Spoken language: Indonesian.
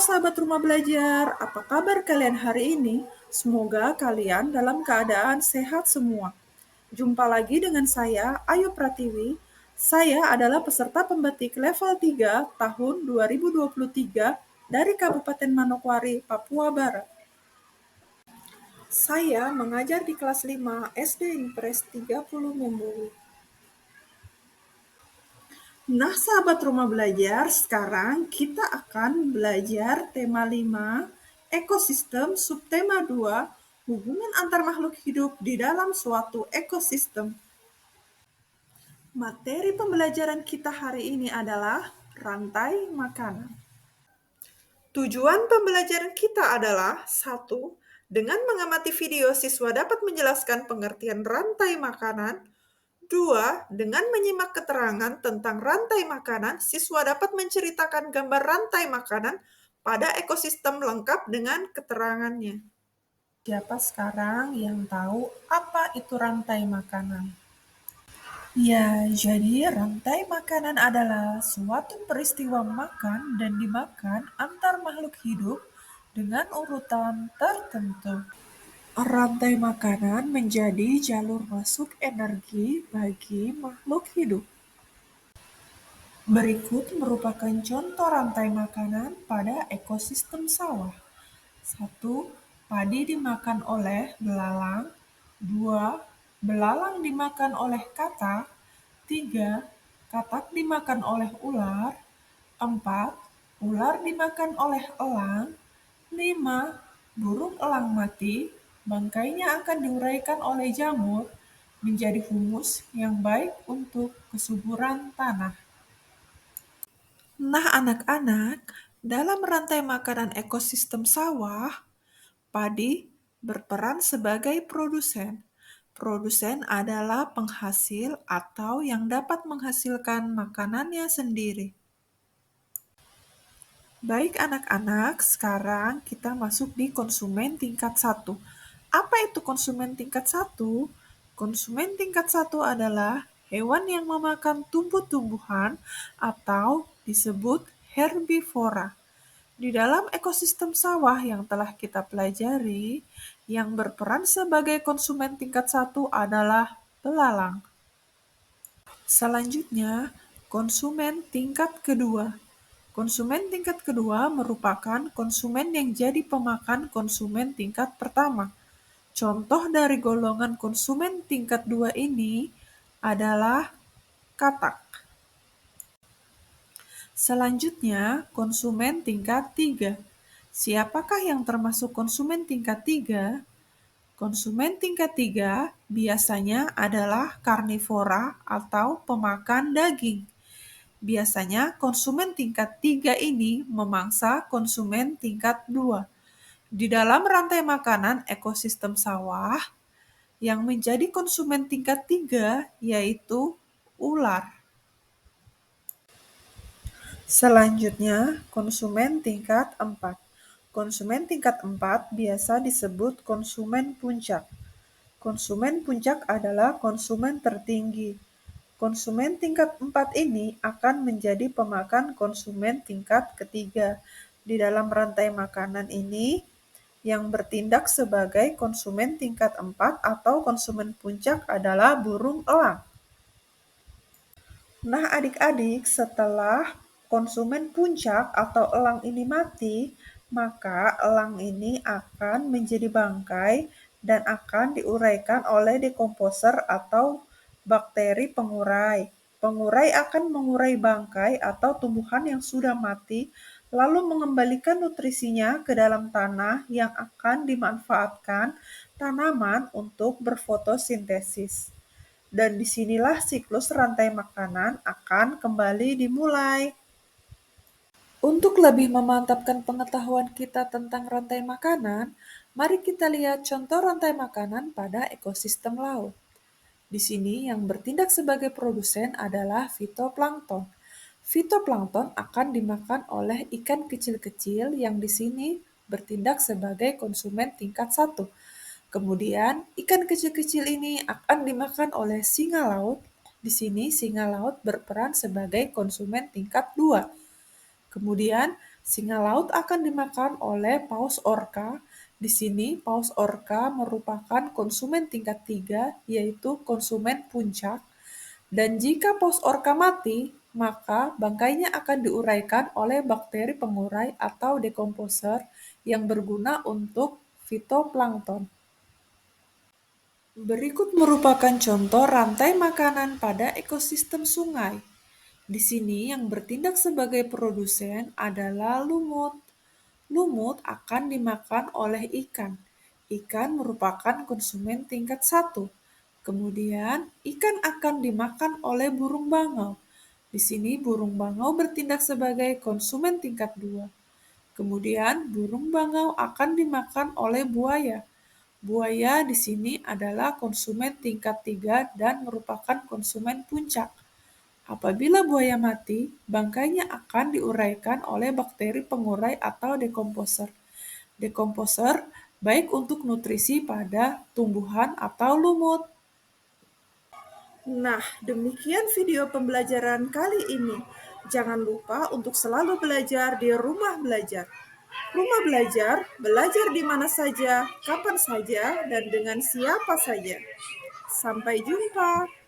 sahabat rumah belajar, apa kabar kalian hari ini? Semoga kalian dalam keadaan sehat semua. Jumpa lagi dengan saya, Ayu Pratiwi. Saya adalah peserta pembatik level 3 tahun 2023 dari Kabupaten Manokwari, Papua Barat. Saya mengajar di kelas 5 SD Impres 30 Membulu. Nah, sahabat rumah belajar, sekarang kita akan belajar tema 5, ekosistem, subtema 2, hubungan antar makhluk hidup di dalam suatu ekosistem. Materi pembelajaran kita hari ini adalah rantai makanan. Tujuan pembelajaran kita adalah 1. Dengan mengamati video, siswa dapat menjelaskan pengertian rantai makanan. 2. Dengan menyimak keterangan tentang rantai makanan, siswa dapat menceritakan gambar rantai makanan pada ekosistem lengkap dengan keterangannya. Siapa sekarang yang tahu apa itu rantai makanan? Ya, jadi rantai makanan adalah suatu peristiwa makan dan dimakan antar makhluk hidup dengan urutan tertentu. Rantai makanan menjadi jalur masuk energi bagi makhluk hidup. Berikut merupakan contoh rantai makanan pada ekosistem sawah. 1. Padi dimakan oleh belalang. 2. Belalang dimakan oleh katak. 3. Katak dimakan oleh ular. 4. Ular dimakan oleh elang. 5. Burung elang mati, bangkainya akan diuraikan oleh jamur menjadi humus yang baik untuk kesuburan tanah. Nah, anak-anak, dalam rantai makanan ekosistem sawah, padi berperan sebagai produsen. Produsen adalah penghasil atau yang dapat menghasilkan makanannya sendiri. Baik anak-anak, sekarang kita masuk di konsumen tingkat 1. Apa itu konsumen tingkat 1? Konsumen tingkat 1 adalah hewan yang memakan tumbuh-tumbuhan atau disebut herbivora. Di dalam ekosistem sawah yang telah kita pelajari, yang berperan sebagai konsumen tingkat 1 adalah belalang. Selanjutnya, konsumen tingkat kedua. Konsumen tingkat kedua merupakan konsumen yang jadi pemakan konsumen tingkat pertama. Contoh dari golongan konsumen tingkat 2 ini adalah katak. Selanjutnya, konsumen tingkat 3. Siapakah yang termasuk konsumen tingkat 3? Konsumen tingkat 3 biasanya adalah karnivora atau pemakan daging. Biasanya konsumen tingkat 3 ini memangsa konsumen tingkat 2. Di dalam rantai makanan ekosistem sawah, yang menjadi konsumen tingkat 3 yaitu ular. Selanjutnya, konsumen tingkat 4. Konsumen tingkat 4 biasa disebut konsumen puncak. Konsumen puncak adalah konsumen tertinggi. Konsumen tingkat 4 ini akan menjadi pemakan konsumen tingkat ketiga. Di dalam rantai makanan ini, yang bertindak sebagai konsumen tingkat 4 atau konsumen puncak adalah burung elang. Nah, adik-adik, setelah konsumen puncak atau elang ini mati, maka elang ini akan menjadi bangkai dan akan diuraikan oleh dekomposer atau bakteri pengurai. Pengurai akan mengurai bangkai atau tumbuhan yang sudah mati, lalu mengembalikan nutrisinya ke dalam tanah yang akan dimanfaatkan tanaman untuk berfotosintesis. Dan disinilah siklus rantai makanan akan kembali dimulai. Untuk lebih memantapkan pengetahuan kita tentang rantai makanan, mari kita lihat contoh rantai makanan pada ekosistem laut. Di sini yang bertindak sebagai produsen adalah fitoplankton. Fitoplankton akan dimakan oleh ikan kecil-kecil yang di sini bertindak sebagai konsumen tingkat 1. Kemudian, ikan kecil-kecil ini akan dimakan oleh singa laut. Di sini singa laut berperan sebagai konsumen tingkat 2. Kemudian, Singa laut akan dimakan oleh paus orca. Di sini, paus orca merupakan konsumen tingkat 3, yaitu konsumen puncak. Dan jika paus orca mati, maka bangkainya akan diuraikan oleh bakteri pengurai atau dekomposer yang berguna untuk fitoplankton. Berikut merupakan contoh rantai makanan pada ekosistem sungai. Di sini yang bertindak sebagai produsen adalah lumut. Lumut akan dimakan oleh ikan. Ikan merupakan konsumen tingkat 1. Kemudian, ikan akan dimakan oleh burung bangau. Di sini burung bangau bertindak sebagai konsumen tingkat 2. Kemudian, burung bangau akan dimakan oleh buaya. Buaya di sini adalah konsumen tingkat 3 dan merupakan konsumen puncak. Apabila buaya mati, bangkainya akan diuraikan oleh bakteri pengurai atau dekomposer. Dekomposer baik untuk nutrisi pada tumbuhan atau lumut. Nah, demikian video pembelajaran kali ini. Jangan lupa untuk selalu belajar di rumah belajar. Rumah belajar, belajar di mana saja, kapan saja, dan dengan siapa saja. Sampai jumpa.